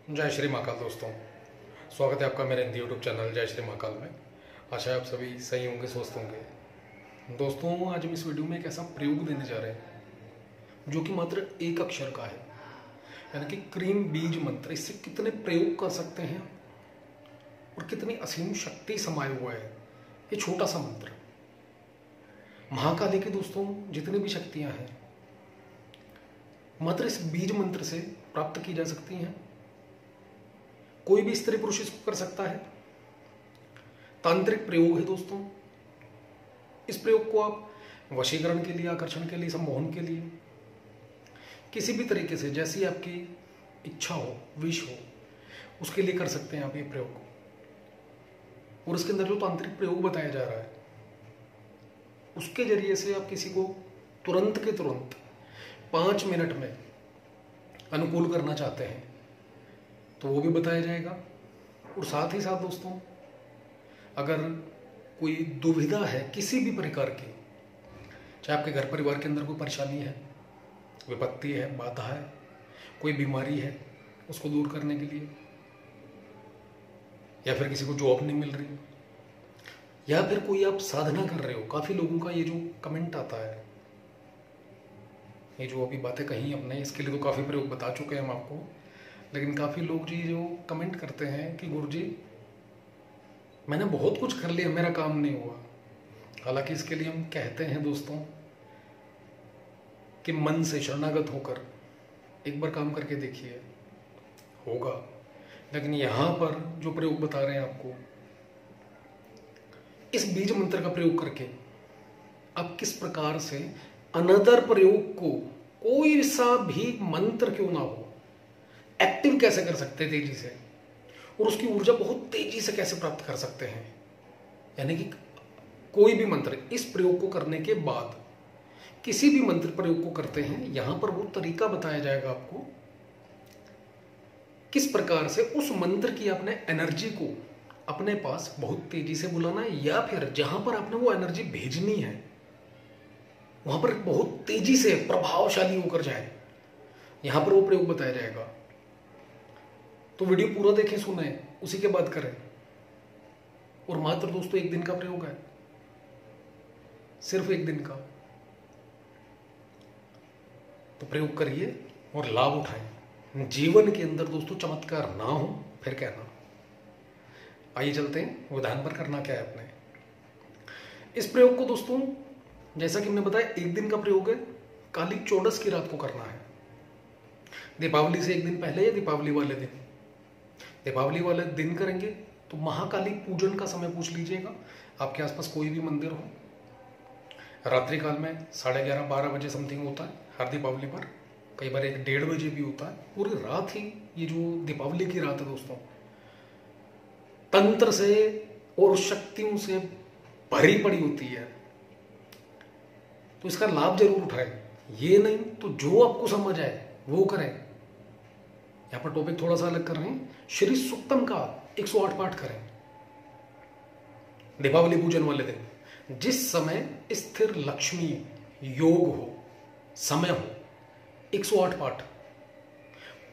जय श्री महाकाल दोस्तों, स्वागत है आपका मेरे हिंदी यूट्यूब चैनल जय श्री महाकाल में। आशा है आप सभी सही होंगे, स्वस्थ होंगे। दोस्तों, आज हम इस वीडियो में एक ऐसा प्रयोग देने जा रहे हैं जो कि मात्र एक अक्षर का है, यानी कि क्रीम बीज मंत्र। इससे कितने प्रयोग कर सकते हैं और कितनी असीम शक्ति समाये हुआ है ये छोटा सा मंत्र। महाकाली की दोस्तों जितनी भी शक्तियां हैं मात्र इस बीज मंत्र से प्राप्त की जा सकती हैं। कोई भी स्त्री पुरुष इसको कर सकता है। तांत्रिक प्रयोग है दोस्तों। इस प्रयोग को आप वशीकरण के लिए, आकर्षण के लिए, सम्मोहन के लिए, किसी भी तरीके से जैसी आपकी इच्छा हो, विश हो, उसके लिए कर सकते हैं आप ये प्रयोग। और इसके अंदर जो तांत्रिक प्रयोग बताया जा रहा है उसके जरिए से आप किसी को तुरंत के तुरंत 5 मिनट में अनुकूल करना चाहते हैं तो वो भी बताया जाएगा। और साथ ही साथ दोस्तों, अगर कोई दुविधा है किसी भी प्रकार की, चाहे आपके घर परिवार के अंदर कोई परेशानी है, विपत्ति है, बाधा है, कोई बीमारी है, उसको दूर करने के लिए, या फिर किसी को जॉब नहीं मिल रही, या फिर कोई आप साधना कर रहे हो। काफ़ी लोगों का ये जो कमेंट आता है, ये जो अभी बातें कही अपने, इसके लिए तो काफ़ी प्रयोग बता चुके हैं हम आपको, लेकिन काफ़ी लोग जी जो कमेंट करते हैं कि गुरुजी मैंने बहुत कुछ कर लिया, मेरा काम नहीं हुआ। हालांकि इसके लिए हम कहते हैं दोस्तों कि मन से शरणागत होकर एक बार काम करके देखिए, होगा। लेकिन यहाँ पर जो प्रयोग बता रहे हैं आपको, इस बीज मंत्र का प्रयोग करके आप किस प्रकार से अनदर प्रयोग को, कोई सा भी मंत्र क्यों ना हो, एक्टिव कैसे कर सकते हैं तेजी से, और उसकी ऊर्जा बहुत तेजी से कैसे प्राप्त कर सकते हैं। यानी कि कोई भी मंत्र, इस प्रयोग को करने के बाद किसी भी मंत्र प्रयोग को करते हैं, यहां पर वो तरीका बताया जाएगा आपको किस प्रकार से उस मंत्र की आपने एनर्जी को अपने पास बहुत तेजी से बुलाना है, या फिर जहां पर आपने वो एनर्जी भेजनी है वहां पर बहुत तेजी से प्रभावशाली होकर जाए, यहां पर वो प्रयोग बताया जाएगा। तो वीडियो पूरा देखें, सुने, उसी के बाद करें। और मात्र दोस्तों 1 दिन का प्रयोग है, सिर्फ 1 दिन का। तो प्रयोग करिए और लाभ उठाएं। जीवन के अंदर दोस्तों चमत्कार ना हो फिर कहना। आइए चलते हैं विधान पर। करना क्या है अपने इस प्रयोग को दोस्तों, जैसा कि हमने बताया 1 दिन का प्रयोग है। काली चौदस की रात को करना है, दीपावली से 1 दिन पहले या दीपावली वाले दिन। दीपावली वाले दिन करेंगे तो महाकाली पूजन का समय पूछ लीजिएगा। आपके आसपास कोई भी मंदिर हो, रात्रि काल में 11:30-12 बजे समथिंग होता है हर दीपावली पर, कई बार 1-1:30 बजे भी होता है। पूरी रात ही ये जो दीपावली की रात है दोस्तों, तंत्र से और शक्तियों से भरी पड़ी होती है। तो इसका लाभ जरूर उठाएं। ये नहीं तो जो आपको समझ आए वो करें। यहां पर टॉपिक थोड़ा सा अलग कर रहे हैं। श्री सूक्तम का 108 पाठ करें दीपावली पूजन वाले दिन। जिस समय स्थिर लक्ष्मी योग हो, समय हो, 108 पाठ।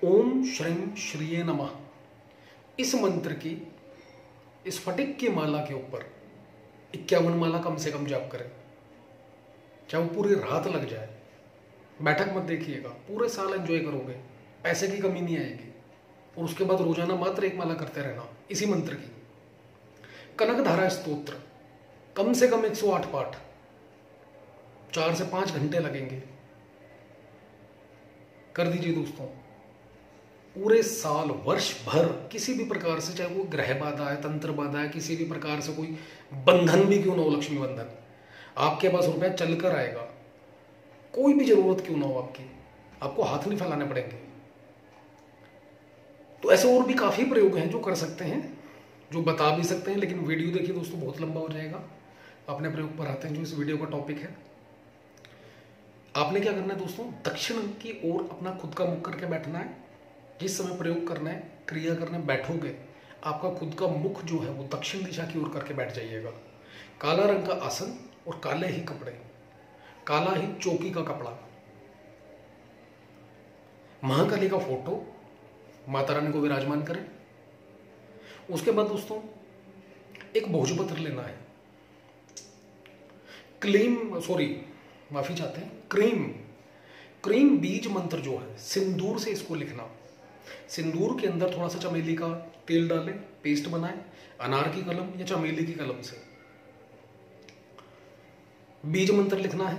ओम श्रीं श्रीये नमः, इस मंत्र की स्फटिक की माला के ऊपर 51 माला कम से कम जाप करें, चाहे वो पूरी रात लग जाए। बैठक मत देखिएगा, पूरे साल एंजॉय करोगे, पैसे की कमी नहीं आएगी। और उसके बाद रोजाना मात्र 1 माला करते रहना इसी मंत्र की। कनक धारा स्तोत्र कम से कम 108 पाठ, 4 से 5 घंटे लगेंगे। कर दीजिए दोस्तों। पूरे साल, वर्ष भर किसी भी प्रकार से, चाहे वो ग्रह बाधा है, तंत्र बाधा है, किसी भी प्रकार से कोई बंधन भी क्यों ना हो, लक्ष्मी बंधन, आपके पास रुपया चलकर आएगा। कोई भी जरूरत क्यों ना हो आपकी, आपको हाथ नहीं फैलाने पड़ेंगे। तो ऐसे और भी काफी प्रयोग हैं जो कर सकते हैं, जो बता भी सकते हैं, लेकिन वीडियो देखिए दोस्तों बहुत लंबा हो जाएगा। अपने प्रयोग पर आते हैं जो इस वीडियो का टॉपिक है। आपने क्या करना है दोस्तों, दक्षिण की ओर अपना खुद का मुख करके बैठना है। जिस समय प्रयोग करना है, क्रिया करने बैठोगे, आपका खुद का मुख जो है वो दक्षिण दिशा की ओर करके बैठ जाइएगा। काला रंग का आसन और काले ही कपड़े, काला ही चौकी का कपड़ा, महाकाली का फोटो, माता रानी को विराजमान करें। उसके बाद दोस्तों एक भोजपत्र लेना है। माफी चाहते हैं, क्रीम बीज मंत्र जो है, सिंदूर से इसको लिखना। सिंदूर के अंदर थोड़ा सा चमेली का तेल डालें, पेस्ट बनाएं, अनार की कलम या चमेली की कलम से बीज मंत्र लिखना है।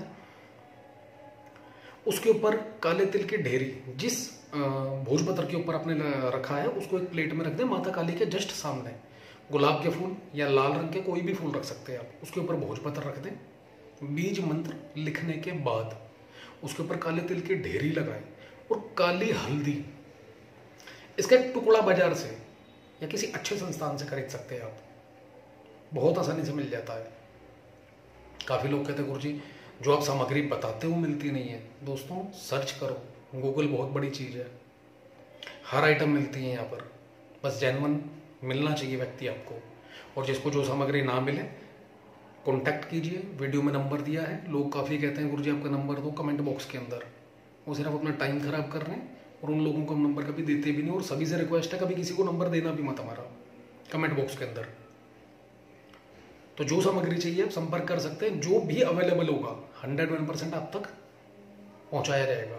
उसके ऊपर काले तिल की ढेरी, जिस भोजपत्र के ऊपर आपने रखा है उसको एक प्लेट में रख दें, माता काली के जस्ट सामने। गुलाब के फूल या लाल रंग के कोई भी फूल रख सकते हैं आप। उसके ऊपर भोजपत्र रख दें। बीज मंत्र लिखने के बाद उसके ऊपर काले तिल की ढेरी लगाएं और काली हल्दी, इसका एक टुकड़ा बाजार से या किसी अच्छे संस्थान से खरीद सकते हैं आप, बहुत आसानी से मिल जाता है। काफ़ी लोग कहते हैं गुरुजी जो आप सामग्री बताते हो मिलती नहीं है। दोस्तों सर्च करो, गूगल बहुत बड़ी चीज़ है, हर आइटम मिलती है यहाँ पर, बस जेन्युइन मिलना चाहिए व्यक्ति आपको। और जिसको जो सामग्री ना मिले कॉन्टैक्ट कीजिए, वीडियो में नंबर दिया है। लोग काफ़ी कहते हैं गुरुजी आपका नंबर दो कमेंट बॉक्स के अंदर, वो सिर्फ अपना टाइम खराब कर रहे हैं और उन लोगों को हम नंबर कभी देते भी नहीं। और सभी से रिक्वेस्ट है कभी किसी को नंबर देना भी मत हमारा कमेंट बॉक्स के अंदर। तो जो सामग्री चाहिए आप संपर्क कर सकते हैं, जो भी अवेलेबल होगा 101% आप तक पहुंचाया जाएगा।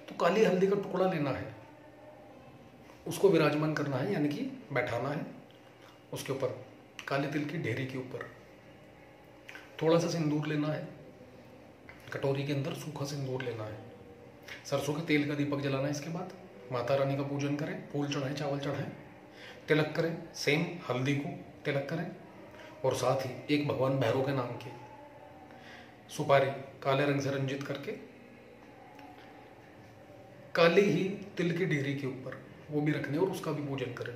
तो काली हल्दी का टुकड़ा लेना है, उसको विराजमान करना है, यानी कि बैठाना है उसके ऊपर, काले तिल की ढेरी के ऊपर। थोड़ा सा सिंदूर लेना है, कटोरी के अंदर सूखा सिंदूर लेना है। सरसों के तेल का दीपक जलाना है। इसके बाद माता रानी का पूजन करें, फूल चढ़ाएं, चावल चढ़ाएं, तिलक करें, सेम हल्दी को तिलक करें और साथ ही एक भगवान भैरव के नाम की सुपारी काले रंग से रंजित करके काली ही तिल की ढेरी के ऊपर वो भी रखने और उसका भी पूजन करें।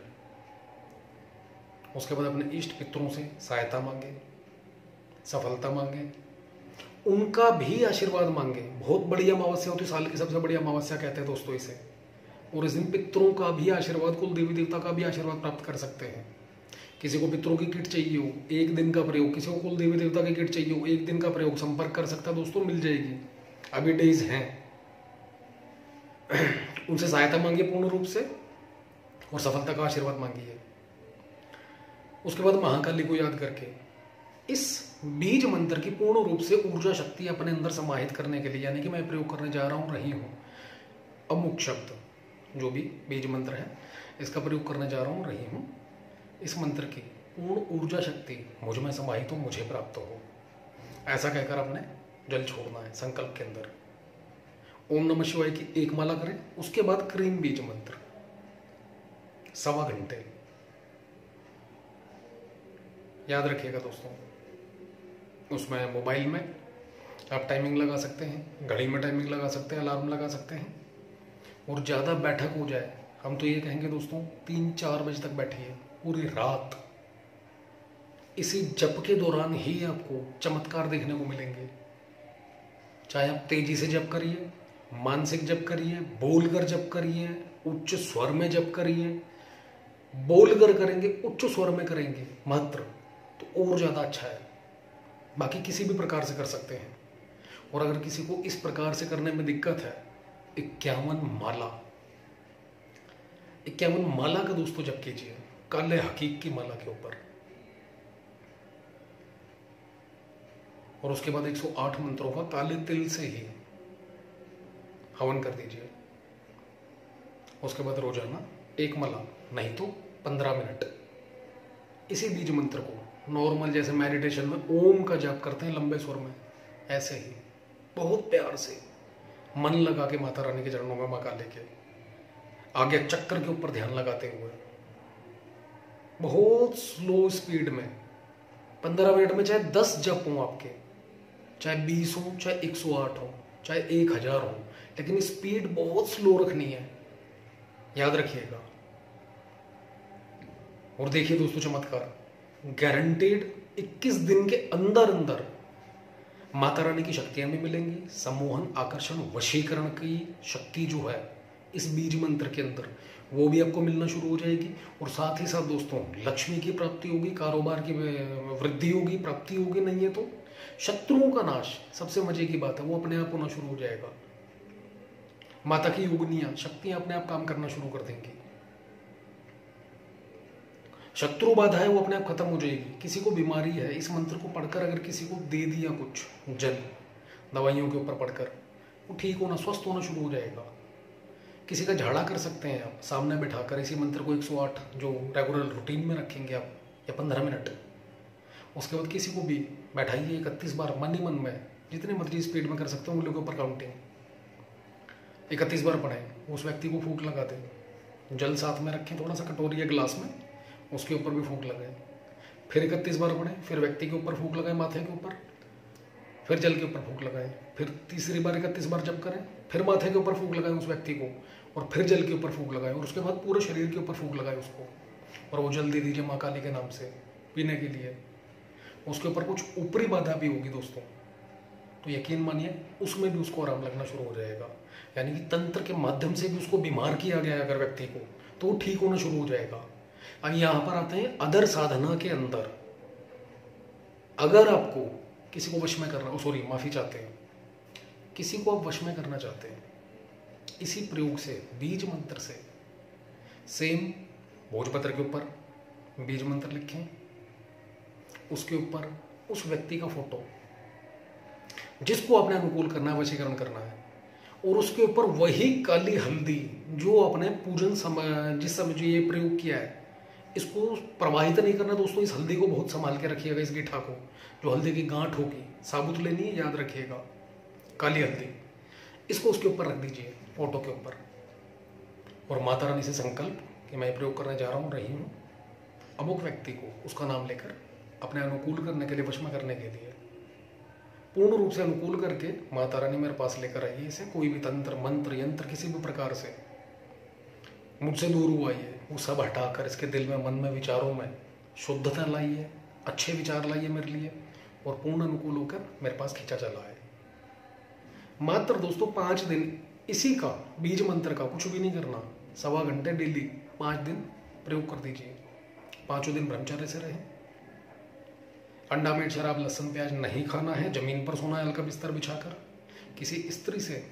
उसके बाद अपने इष्ट पितरों से सहायता मांगे, सफलता मांगे, उनका भी आशीर्वाद मांगे। बहुत बड़ी अमावस्या होती है, साल की सबसे बड़ी अमावस्या कहते हैं दोस्तों इसे। और इस दिन पितरों का भी आशीर्वाद, कुल देवी देवता का भी आशीर्वाद प्राप्त कर सकते हैं। किसी को पितरों की किट चाहिए हो, एक दिन का प्रयोग, किसी को कुल देवी देवता की किट चाहिए हो, एक दिन का प्रयोग, संपर्क कर सकता है दोस्तों, मिल जाएगी। अभी डेज हैं। उनसे सहायता मांगिए पूर्ण रूप से और सफलता का आशीर्वाद मांगिए। उसके बाद महाकाली को याद करके इस बीज मंत्र की पूर्ण रूप से ऊर्जा शक्ति अपने अंदर समाहित करने के लिए, यानी कि मैं प्रयोग करने जा रहा हूं, रही हूं, अमुक शब्द जो भी बीज मंत्र है इसका प्रयोग करने जा रहा हूं, रही हूं, इस मंत्र की पूर्ण ऊर्जा शक्ति मुझ में समाहित हो, मुझे प्राप्त हो, ऐसा कहकर आपने जल छोड़ना है संकल्प के अंदर। ओम नमः शिवाय की एक माला करें। उसके बाद क्रीम बीज मंत्र 1.25 घंटे याद रखिएगा दोस्तों। उसमें मोबाइल में आप टाइमिंग लगा सकते हैं, घड़ी में टाइमिंग लगा सकते हैं, अलार्म लगा सकते हैं। और ज़्यादा बैठक हो जाए, हम तो ये कहेंगे दोस्तों 3-4 बजे तक बैठिए पूरी रात। इसी जप के दौरान ही आपको चमत्कार देखने को मिलेंगे। चाहे आप तेजी से जप करिए, मानसिक जप करिए, बोलकर जप करिए, उच्च स्वर में जप करिए, बोलकर करेंगे, उच्च स्वर में करेंगे मात्र, तो और ज़्यादा अच्छा है। बाकी किसी भी प्रकार से कर सकते हैं। और अगर किसी को इस प्रकार से करने में दिक्कत है, 51 माला का दोस्तों जप कीजिए, काले हकीक की माला के ऊपर। और उसके बाद 108 मंत्रों का काले तिल से ही हवन कर दीजिए। उसके बाद रोजाना 1 माला, नहीं तो 15 मिनट इसी बीज मंत्र को नॉर्मल, जैसे मेडिटेशन में ओम का जाप करते हैं लंबे स्वर में, ऐसे ही बहुत प्यार से मन लगा के माता रानी के चरणों में, मां काली के आगे चक्कर के ऊपर ध्यान लगाते हुए बहुत स्लो स्पीड में 15 मिनट में, चाहे 10 जप हो आपके, चाहे 20 हो, चाहे 108 हो, चाहे 1000 हो, लेकिन स्पीड बहुत स्लो रखनी है, याद रखिएगा। और देखिए दोस्तों चमत्कार गारंटेड 21 दिन के अंदर अंदर माता रानी की शक्तियां भी मिलेंगी। सम्मोहन, आकर्षण, वशीकरण की शक्ति जो है इस बीज मंत्र के अंदर, वो भी आपको मिलना शुरू हो जाएगी। और साथ ही साथ दोस्तों लक्ष्मी की प्राप्ति होगी, कारोबार की वृद्धि होगी, प्राप्ति होगी, नहीं है तो शत्रुओं का नाश, सबसे मजे की बात है, वो अपने आप होना शुरू हो जाएगा। माता की योगिनियां, शक्तियां अपने आप काम करना शुरू कर देंगी। शत्रु बाधा है वो अपने आप खत्म हो जाएगी। किसी को बीमारी है, इस मंत्र को पढ़कर अगर किसी को दे दिया कुछ जल दवाइयों के ऊपर पढ़कर, वो ठीक होना, स्वस्थ होना शुरू हो जाएगा। किसी का झाड़ा कर सकते हैं आप सामने बैठाकर इसी मंत्र को 108 जो रेगुलर रूटीन में रखेंगे आप, या 15 मिनट। उसके बाद किसी को भी बैठाइए 31 बार मन ही मन में, जितने मर्जी स्पीड में कर सकते हो उंगलियों के ऊपर काउंटिंग, 31 बार पढ़ें। उस व्यक्ति को फूंक लगा दें, जल साथ में रखें थोड़ा सा कटोरी या गिलास में, उसके ऊपर भी फूंक लगाएं। फिर 31 बार पढ़ें, फिर व्यक्ति के ऊपर फूंक लगाएं माथे के ऊपर, फिर जल के ऊपर फूंक लगाएं। फिर तीसरी बार 31 बार जब करें, फिर माथे के ऊपर फूंक लगाएं उस व्यक्ति को, और फिर जल के ऊपर फूंक लगाएं, और उसके बाद पूरे शरीर के ऊपर फूंक लगाएं उसको, और वो जल दे दीजिए माँ काली के नाम से पीने के लिए। उसके ऊपर कुछ ऊपरी बाधा भी होगी दोस्तों, तो यकीन मानिए उसमें भी उसको आराम लगना शुरू हो जाएगा। यानी कि तंत्र के माध्यम से भी उसको बीमार किया गया है अगर व्यक्ति को, तो वो ठीक होना शुरू हो जाएगा। अब यहां पर आते हैं अदर साधना के अंदर। अगर आपको किसी को वश में करना, सॉरी माफी चाहते हैं, किसी को आप वश में करना चाहते हैं, इसी प्रयोग से बीज मंत्र से सेम भोजपत्र के ऊपर बीज मंत्र लिखें, उसके ऊपर उस व्यक्ति का फोटो जिसको आपने अनुकूल करना है, वशीकरण करना है, और उसके ऊपर वही काली हल्दी जो आपने पूजन समय जिस समय जो ये प्रयोग किया है, इसको प्रवाहित नहीं करना दोस्तों। इस हल्दी को बहुत संभाल के रखिएगा, इस गिठा को, जो हल्दी की गांठ होगी साबुत लेनी है, याद रखिएगा, काली हल्दी, इसको उसके ऊपर रख दीजिए फोटो के ऊपर, और माता रानी से संकल्प कि मैं प्रयोग करने जा रहा हूँ, रही हूँ, अमुक व्यक्ति को उसका नाम लेकर अपने अनुकूल करने के लिए, वश में करने के लिए पूर्ण रूप से अनुकूल करके माता रानी मेरे पास लेकर आइए इसे। कोई भी तंत्र मंत्र यंत्र किसी भी प्रकार से मुझसे दूर हुआ ये, वो सब हटाकर इसके दिल में, मन में, विचारों में शुद्धता लाइए, अच्छे विचार लाइए मेरे लिए, और पूर्ण अनुकूल होकर मेरे पास खींचा चला है। मात्र दोस्तों 5 दिन इसी का बीज मंत्र का, कुछ भी नहीं करना, 1.25 घंटे डेली 5 दिन प्रयोग कर दीजिए। 5 दिन ब्रह्मचर्य से रहें, अंडा मीट शराब लहसुन प्याज नहीं खाना है, जमीन पर सोना है हल्का बिस्तर बिछाकर, किसी स्त्री से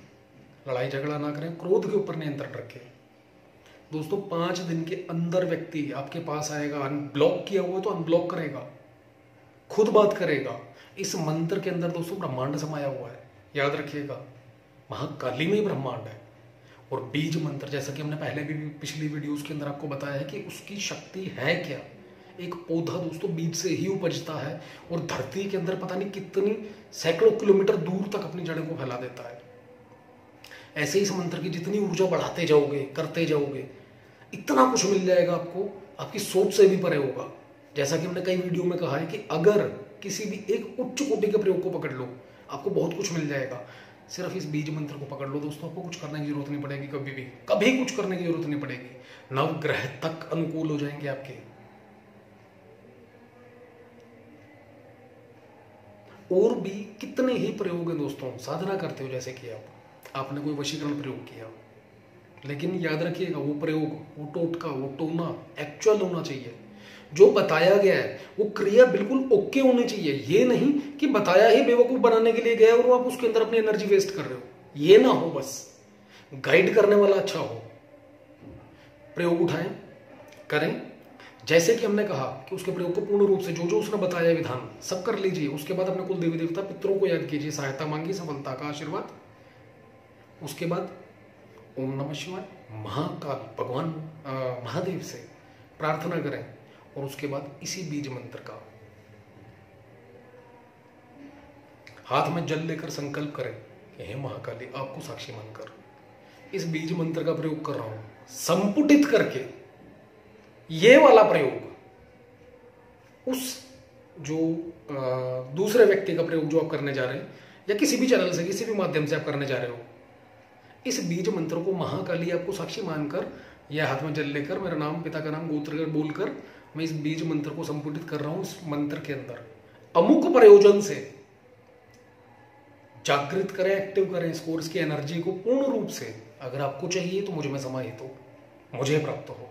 लड़ाई झगड़ा ना करें, क्रोध के ऊपर नियंत्रण रखें। दोस्तों 5 दिन के अंदर व्यक्ति आपके पास आएगा, अनब्लॉक किया हुआ तो अनब्लॉक करेगा, खुद बात करेगा। इस मंत्र के अंदर दोस्तों ब्रह्मांड समाया हुआ है, याद रखिएगा, महाकाली में ही ब्रह्मांड है। और बीज मंत्र, जैसा कि हमने पहले भी पिछली वीडियोस के अंदर आपको बताया है कि उसकी शक्ति है क्या। एक पौधा दोस्तों बीज से ही उपजता है, और धरती के अंदर पता नहीं कितनी सैकड़ों किलोमीटर दूर तक अपनी जड़ों को फैला देता है। ऐसे इस मंत्र की जितनी ऊर्जा बढ़ाते जाओगे, करते जाओगे, इतना कुछ मिल जाएगा आपको, आपकी सोच से भी परे होगा। जैसा कि हमने कई वीडियो में कहा है कि अगर किसी भी एक उच्च कोटि के प्रयोग को पकड़ लो, आपको बहुत कुछ मिल जाएगा। सिर्फ इस बीज मंत्र को पकड़ लो दोस्तों, आपको कुछ करने की जरूरत नहीं पड़ेगी, कभी कुछ करने की जरूरत नहीं पड़ेगी। नवग्रह तक अनुकूल हो जाएंगे आपके। और भी कितने ही प्रयोग हैं दोस्तों, साधना करते हो जैसे कि आपने कोई वशीकरण प्रयोग किया, लेकिन याद रखिएगा वो प्रयोग, वो टोटका, वो टोना एक्चुअल होना चाहिए। जो बताया गया है वो क्रिया बिल्कुल ओके होनी चाहिए। ये नहीं कि बताया ही बेवकूफ बनाने के लिए गया और आप उसके अंदर अपनी एनर्जी वेस्ट कर रहे हो, ये ना हो। बस गाइड करने वाला अच्छा हो, प्रयोग उठाएं, करें। जैसे कि हमने कहा कि उसके प्रयोग को पूर्ण रूप से जो जो उसने बताया विधान सब कर लीजिए। उसके बाद अपने कुल देवी देवता पितरों को याद कीजिए, सहायता मांगी, सफलता का आशीर्वाद। उसके बाद ओम नमः शिवाय, महाकाल भगवान महादेव से प्रार्थना करें, और उसके बाद इसी बीज मंत्र का हाथ में जल लेकर संकल्प करें कि हे महाकाली, आपको साक्षी मानकर इस बीज मंत्र का प्रयोग कर रहा हूं, संपुटित करके ये वाला प्रयोग उस जो दूसरे व्यक्ति का प्रयोग जो आप करने जा रहे हैं, या किसी भी चैनल से, किसी भी माध्यम से आप करने जा रहे हो, इस बीज मंत्र को महाकाली आपको साक्षी मानकर या हाथ में जल लेकर मेरा नाम, पिता का नाम, गोत्र बोलकर मैं इस बीज मंत्र को संपुटित कर रहा हूं। इस मंत्र के अंदर अमुक प्रयोजन से जागृत करें, एक्टिव करें इस कोर्स की एनर्जी को पूर्ण रूप से। अगर आपको चाहिए तो मुझ में समाहित हो, मुझे प्राप्त हो।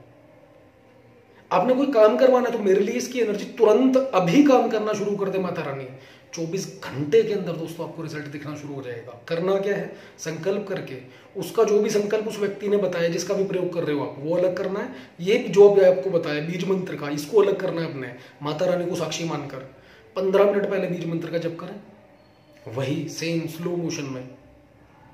आपने कोई काम करवाना है तो मेरे लिए इसकी एनर्जी तुरंत अभी काम करना शुरू कर दे माता रानी, 24 घंटे के अंदर दोस्तों आपको रिजल्ट दिखना शुरू हो जाएगा। करना क्या है, संकल्प करके उसका जो भी संकल्प उस व्यक्ति ने बताया, जिसका भी प्रयोग कर रहे हो आप, वो अलग करना है। ये जो भी आपको बताया बीज मंत्र का, इसको अलग करना है अपने, माता रानी को साक्षी मानकर 15 मिनट पहले बीज मंत्र का जप करें, वही सेम स्लो मोशन में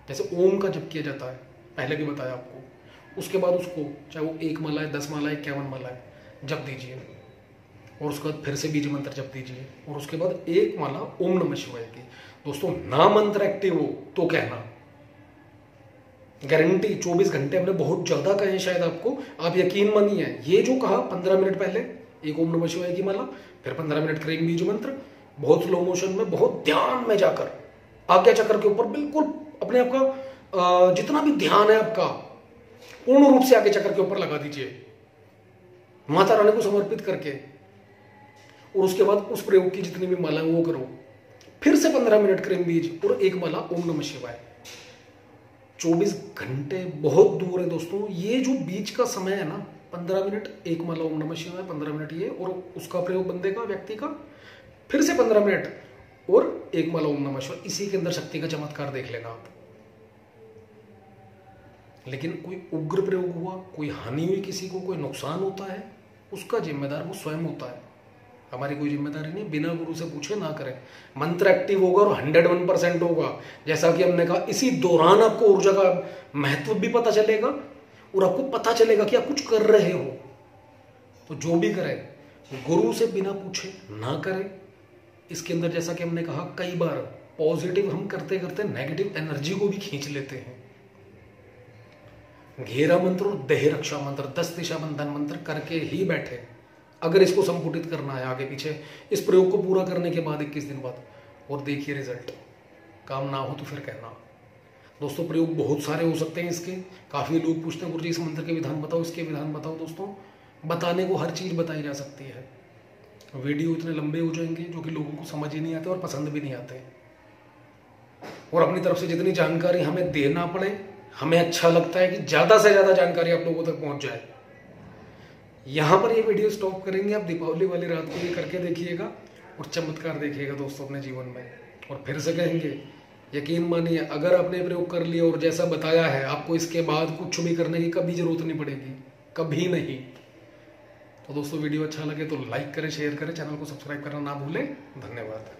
जैसे ओम का जप किया जाता है, पहले भी बताया आपको। उसके बाद उसको चाहे वो 1 माला है, 10 माला है, 51 माला है, जप दीजिए और उसके बाद फिर से बीज मंत्र जप दीजिए और उसके बाद 1 माला ओम नमः शिवाय की। दोस्तों ना मंत्र एक्टिव हो तो कहना, गारंटी 24 घंटे हमने बहुत ज्यादा कहे शायद आपको, आप यकीन मानिए ये जो कहा 15 मिनट पहले 1 ओम नमः शिवाय की माला, फिर 15 मिनट करेंगे बीज मंत्र, बहुत स्लो मोशन में, बहुत ध्यान में जाकर आज्ञा चक्र के ऊपर बिल्कुल अपने आप का जितना भी ध्यान है आपका पूर्ण रूप से आज्ञा चक्र के ऊपर लगा दीजिए, माता रानी को समर्पित करके, और उसके बाद उस प्रयोग की जितनी भी माला है वो करो। फिर से 15 मिनट करें बीज और 1 माला ओम नमः शिवाय। 24 घंटे बहुत दूर है दोस्तों, ये जो बीच का समय है ना, 15 मिनट 1 माला ओम नमः शिवाय, 15 मिनट ये और उसका प्रयोग बंदे का, व्यक्ति का, फिर से 15 मिनट और 1 माला ओम नमः शिवाय। इसी के अंदर शक्ति का चमत्कार देख लेना आप। लेकिन कोई उग्र प्रयोग हुआ, कोई हानि हुई, किसी को कोई नुकसान होता है, उसका जिम्मेदार वो स्वयं होता है, हमारी कोई जिम्मेदारी नहीं। बिना गुरु से पूछे ना करें। मंत्र एक्टिव होगा और 101% होगा, जैसा कि हमने कहा। इसी दौरान आपको ऊर्जा का महत्व भी पता चलेगा और आपको पता चलेगा कि आप कुछ कर रहे हो। तो जो भी करें गुरु से बिना पूछे ना करें। इसके अंदर जैसा कि हमने कहा कई बार, पॉजिटिव हम करते करते नेगेटिव एनर्जी को भी खींच लेते हैं। घेरा मंत्र और देह रक्षा मंत्र, 10 दिशा बंधन मंत्र करके ही बैठे। अगर इसको संपुटित करना है आगे पीछे, इस प्रयोग को पूरा करने के बाद 21 दिन बाद, और देखिए रिजल्ट। काम ना हो तो फिर कहना। दोस्तों प्रयोग बहुत सारे हो सकते हैं इसके। काफी लोग पूछते हैं गुरुजी इस मंत्र के विधान बताओ, इसके विधान बताओ। दोस्तों बताने को हर चीज बताई जा सकती है। वीडियो इतने लंबे हो जाएंगे जो कि लोगों को समझ ही नहीं आते और पसंद भी नहीं आते। और अपनी तरफ से जितनी जानकारी हमें देना पड़े, हमें अच्छा लगता है कि ज्यादा से ज्यादा जानकारी आप लोगों तक पहुंच जाए। यहां पर ये वीडियो स्टॉप करेंगे। आप दीपावली वाली रात को ये करके देखिएगा और चमत्कार देखिएगा दोस्तों अपने जीवन में। और फिर से कहेंगे, यकीन मानिए अगर आपने प्रयोग कर लिया और जैसा बताया है, आपको इसके बाद कुछ भी करने की कभी जरूरत नहीं पड़ेगी, कभी नहीं। तो दोस्तों वीडियो अच्छा लगे तो लाइक करें, शेयर करें, चैनल को सब्सक्राइब करना ना भूलें। धन्यवाद।